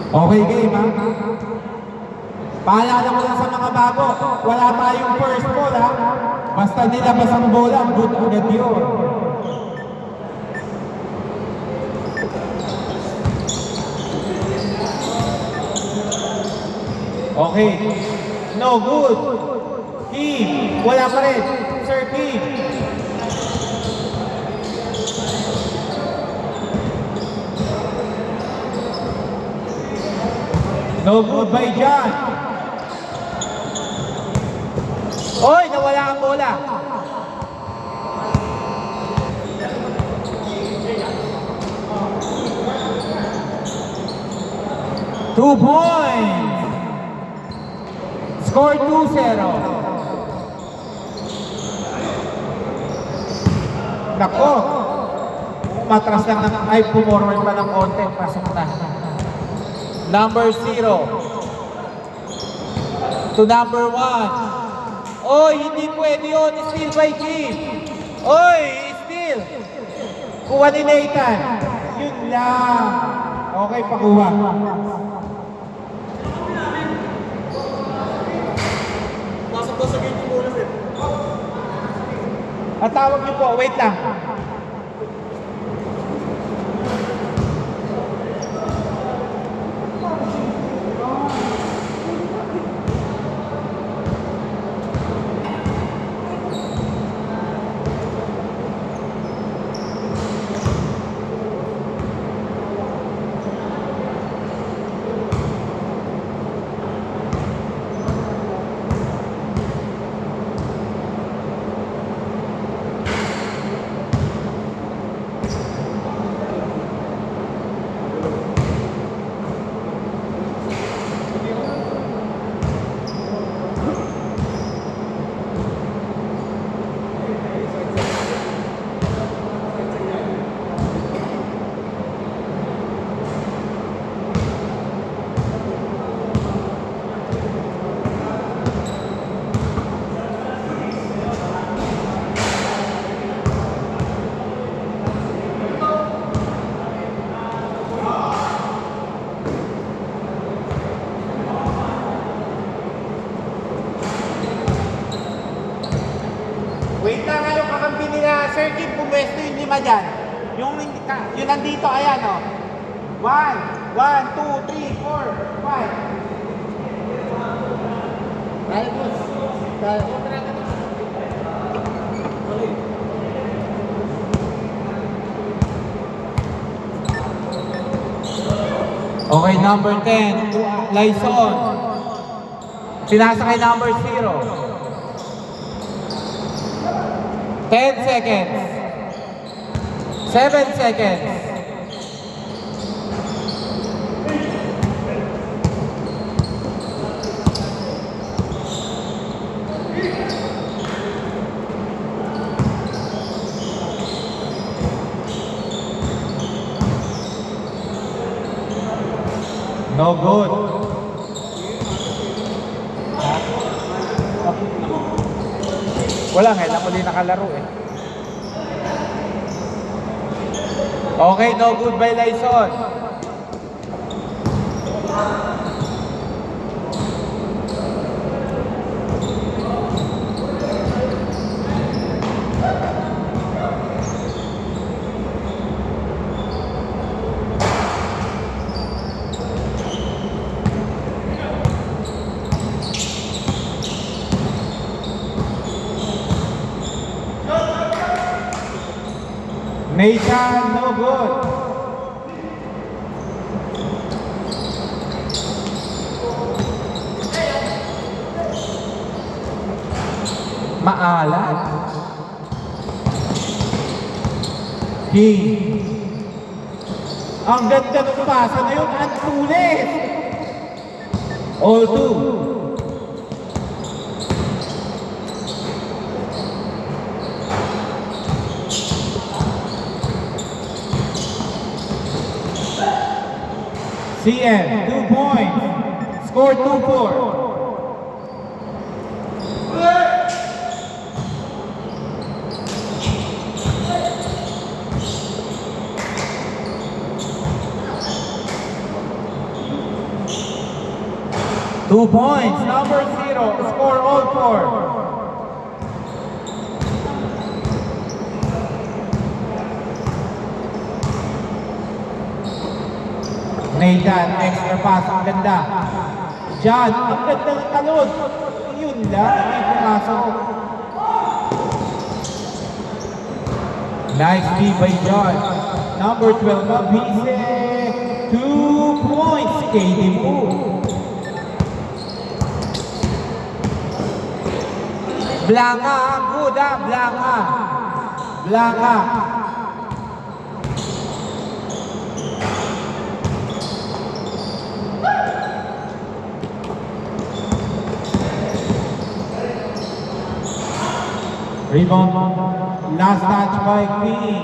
Okay, game ha? Paalala ko lang sa mga bago, wala tayong first ball ha? Basta nilabas ang bola, good agad yun. Okay. No, good. Kim, wala pa rin. Sir Kim. No good by John. Oy, nawala ang bola. Two points. Score 2-0. Nako. Matras lang ng ay pumorward pa ng konti. Pasok na. Number 0 to number 1. Oy, hindi pwede yun. Steal by Kim. Oy, steal. Kuha ni Nathan. Yun lang. Okay, pakuha. Pasok daw sa gate yung bola eh. At tawag niyo po, wait lang. Wait lang nga yung kakampi nila, Sir Kim, pumwesto yung 5 dyan. Yung nandito, ayan o. 1, 1, 2, 3, 4, 5. Kaya boss. Kaya. Okay, number 10, Lyson. Sinasakay number 0. 10 seconds. 7 seconds. No good. Wala nga, lang uli nakalaro eh. Okay, no good by Lyson. Nathan, no good. Maalat. King. Ang ganda ng pasa na yun, ang tulis. All two. CM, 2 points. Score 2-4. 2 points, number 0, score all 4. Nathan, extra pass, ang ganda. John, ang ganda ng talon. Yun lang, hindi pumasok. Nice feed by John. Number 12, Mabise. 2 points, Katie Moore. Blanca, good ah, Blanca. Blanca. Rebound, last touch by Queen.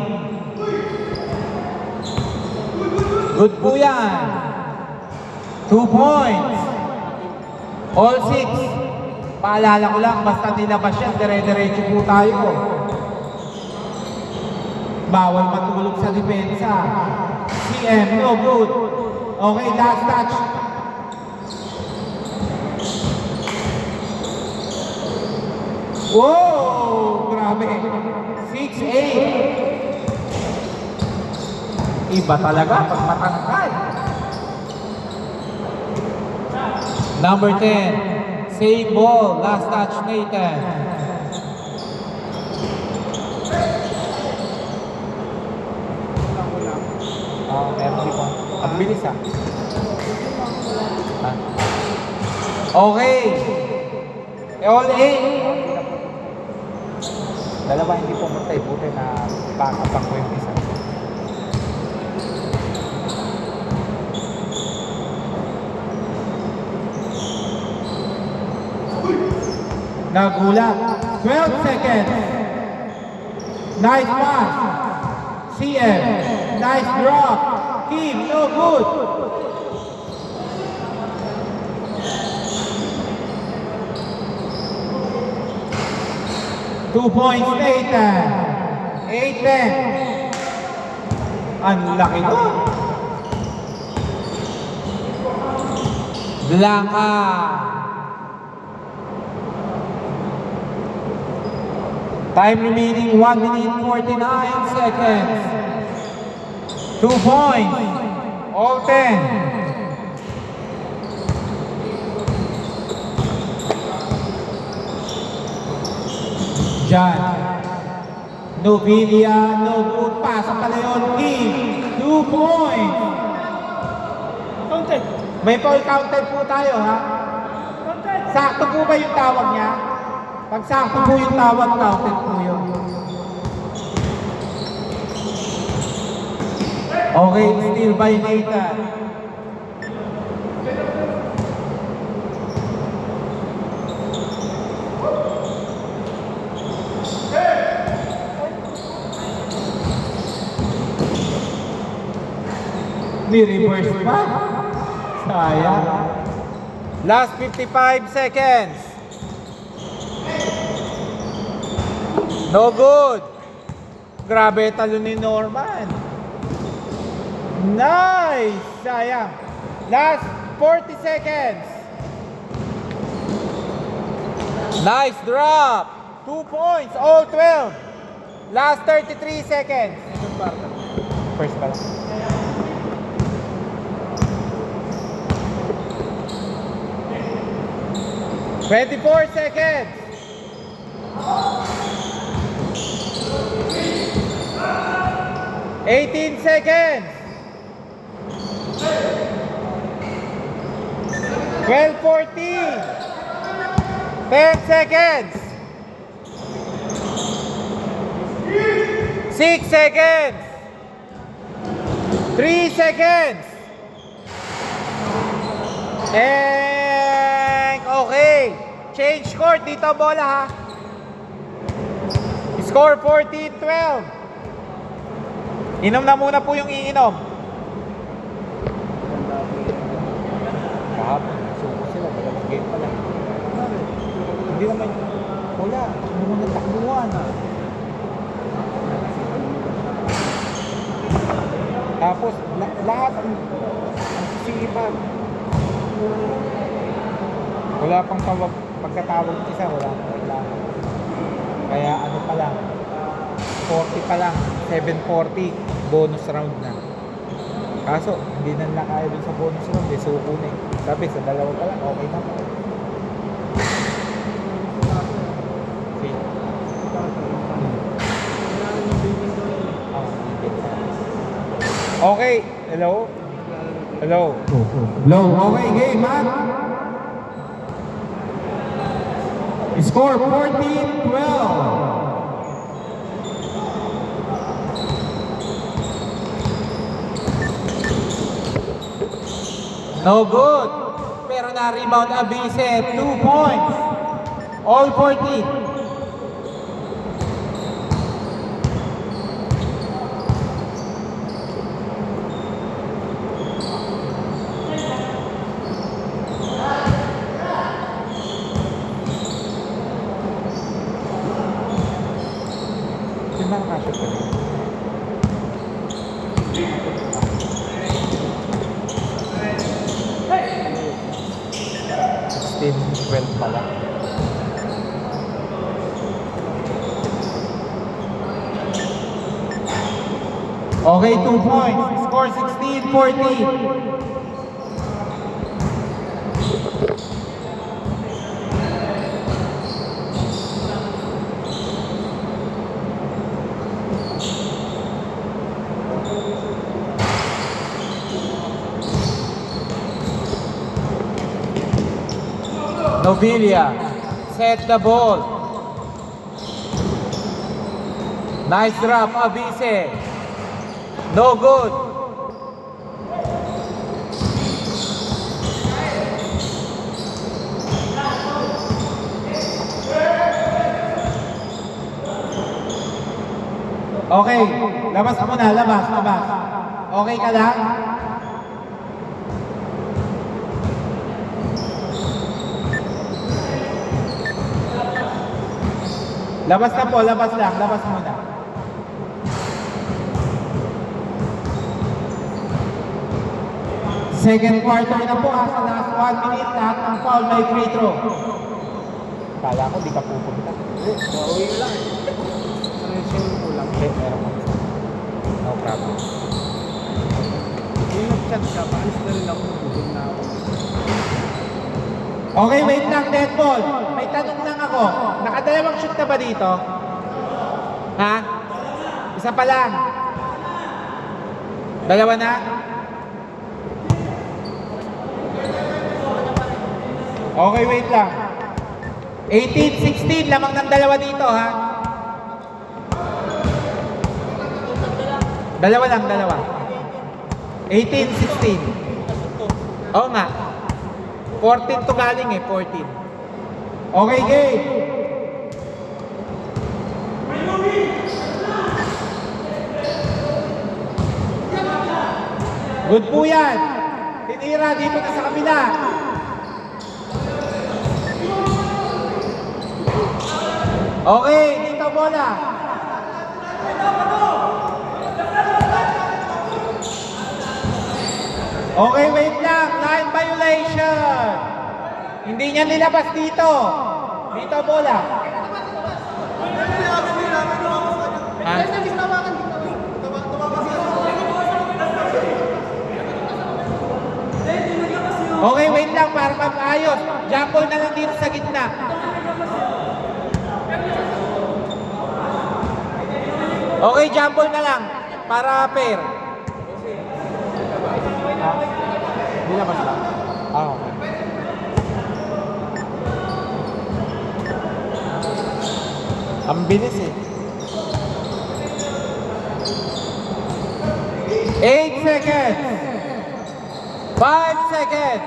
Good po yan. 2 points. All 6. Paalala ko lang, basta nilabas yan, dire-diretso po tayo. Bawal matulog sa depensa. CM, no good. Okay, last touch. Wow! Grabe. 6-8. Iba talaga pag matangkay. Number 10. Save ball. Last touch, Nathan. Meron dito. Ang bilis ah. Okay. All 8. Dalawa hindi pumunta, buti na backup ko yung isa. Nagulat. 12 seconds. Nice pass. CM. Nice drop. Kim, no good. Two points later. 8-10. Ang laki nun. Blanca. Time remaining 1 minute 49 seconds. 2 points. All 10. John. Novilia, no good pass sa Palayon King. 2 points. Counted. May foul counted po tayo ha. Counted. Sakto po ba yung tawag niya? Pag sakto po yung tawag, counted po yun. Okay, still by Nathan. Ni-reverse pa. Sayang. Last 55 seconds. No good. Grabe talo ni Norman. Nice. Sayang. Last 40 seconds. Nice drop. 2 points. All 12. Last 33 seconds. First ball. 24 seconds. 18 seconds. 12:14. 10 seconds. 6 seconds. 3 seconds. And okay. Change court dito bola ha. Score 14-12. Inom na muna po yung iinom. Kahapon, suko sila. Dalawang game pa lang. Hindi naman, wala. Hindi mo natakbuhan ha. Tapos, lahat ang sisipag. Wala pang pagkatawag ng isa, wala pang kailangan. Kaya ano pa lang, 40 pa lang, 740, bonus round na. Kaso, hindi na nila kaya dun sa bonus round, suko na eh. Sabi, sa dalawa pa lang, okay na po. Okay, hello? Hello? Hello, okay, game, man. Score 14-12. No good. Pero na-rebound Abise, 2 points. All 14. Sino nakashoot pa rin? Hey! 16-12 pala. Okay, 2 points. Score 16-14. Novilia, set the ball. Nice drop, Abise. No good. Okay, labas muna, labas. Okay ka lang? Labas na po, labas muna. Second quarter na po, sa last 1 minute, lahat ng foul may free throw. Kala ko, di ka pupunta. Mauwi na lang eh. Ano yung siyang kulang? Meron mo. No problem. Yung nag-chat ka, paalis na rin ako, tutulog na ako. Okay, wait lang, dead ball. May tanong lang ako. Nakadalawang shoot na ba dito? Ha? Isa pa lang. Dalawa na? Okay, wait lang. 18-16, lamang ng dalawa dito, ha? Dalawa. 18-16. Oo nga. 14 to galing eh, 14. Okay, game. Good po yan. Tinira dito na sa kabila. Okay, dito bola. Okay, wait lang. Line violation. Hindi niya nilabas dito. Dito bola. Ha? Okay, wait lang para mag-ayos. Jump ball na lang dito sa gitna. Okay, jump ball na lang para pair. Nilabas lang? Okay. Ang bilis eh. 8 seconds. 5 seconds.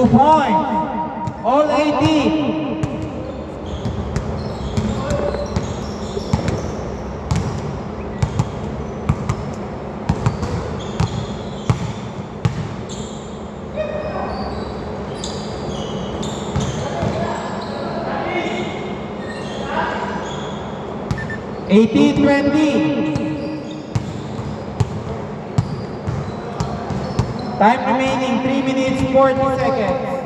2 points. All 80. Eighteen 20. Time remaining 3 minutes 40 seconds.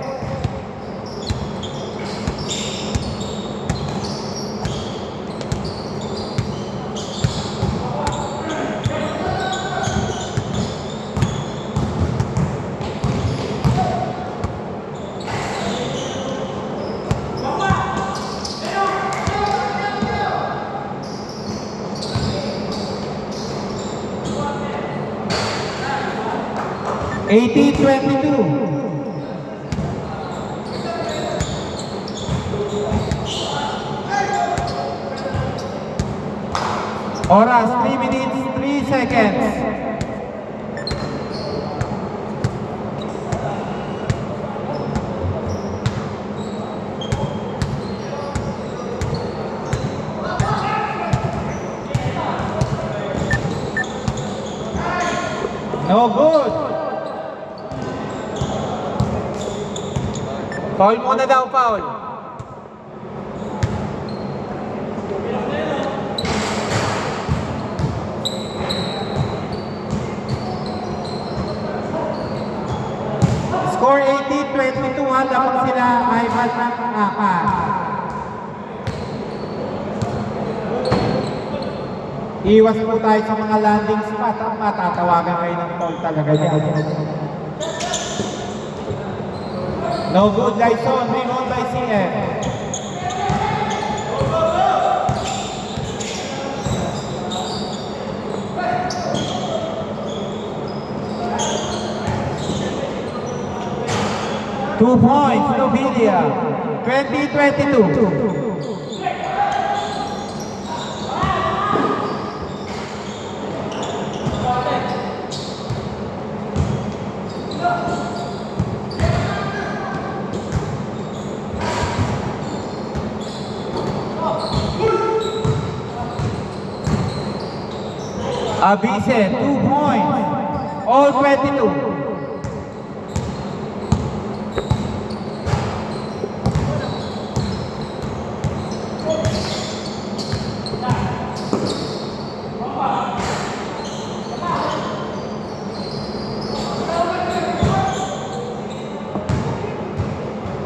Eighty 22. Oras 3 minutes 3 seconds. No good. Foul muna daw, foul. Score 18-22 ha, lamang sila Ivan ng apat. Iwas po tayo sa mga landing spot at matatawagan kayo ng foul talaga dyan. No good, Lyson. Rebound by CM. Two points, Nobilia. 20-22. Abise, 2 points. All 22.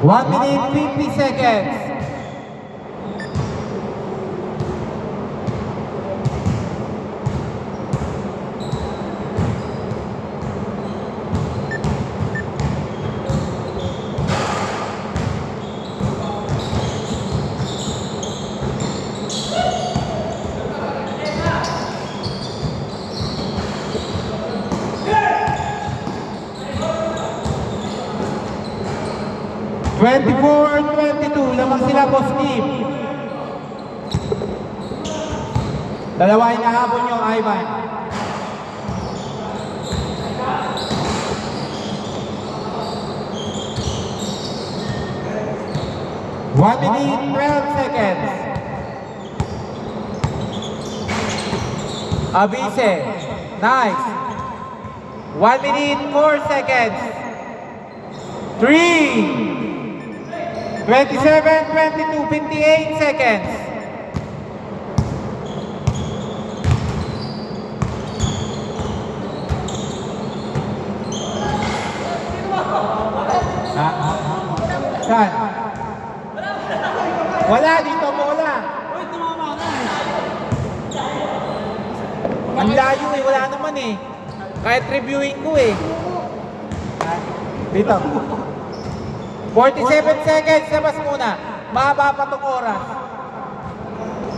One minute, 50 seconds. Twenty-four, 22, lamang sila, boss team. Dalawa hinahabol nyo, Ivan. One minute, 12 seconds. Abise, nice. 1 minute, 4 seconds. 3. 27, 22, 58 seconds. Saan? Wala, dito mo wala. Ang layo eh, wala naman eh. Kahit reviewing ko eh. Dito. 47 seconds, labas muna. Mahaba pa itong oras.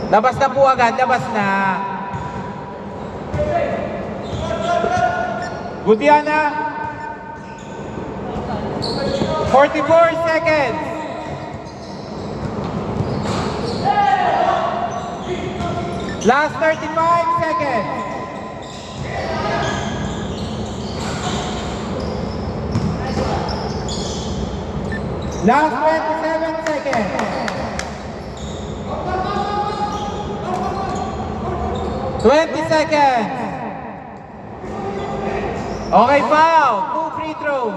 Labas na po agad, labas na. Gudiana. 44 seconds. Last 35 seconds. Last 27 seconds. $20. Okay, foul. 2 free throws.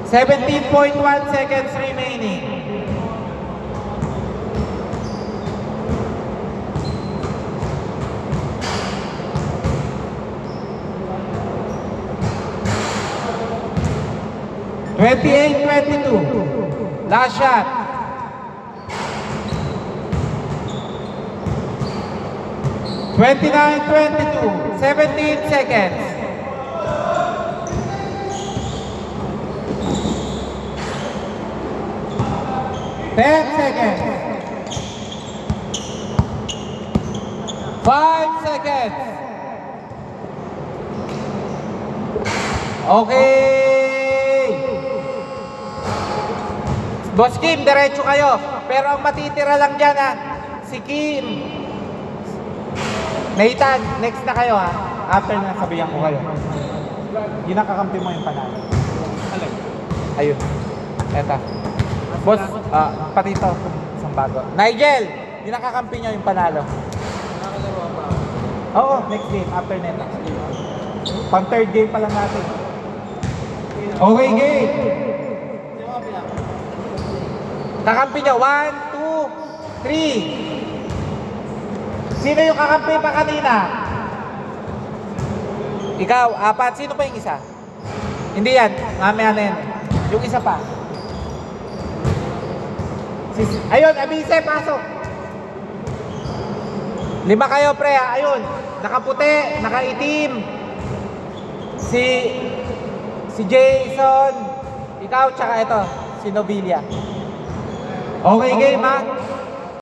17.1 seconds remaining. $28-22. Last shot. $29-22. 17 seconds. Ten seconds. 5 seconds. Okay. Boss Kim, diretso kayo. Pero ang matitira lang dyan si Kim. Nathan, next na kayo After na sabihan ko kayo. Yung nakakampi mo yung panalo. Alay. Ayun. Eto. Boss, pati ito. Isang bago. Nigel, yung nakakampi nyo yung panalo. Nakakalaro pa. Oo, next game. After neta. Pang third game pa lang natin. Okay, game. Sino ka pinaka? Kakampi nyo. 1, 2, 3. Sino yung kakampi pa kanina? Ikaw, 4. Sino pa yung isa? Hindi yan. Mamaya na yan. Yung isa pa. Ayun, Abise, pasok. 5 kayo, pre. Ayun. Nakaputi, nakaitim. Si Jason. Ikaw, tsaka ito. Si Nobilia. Okay, game,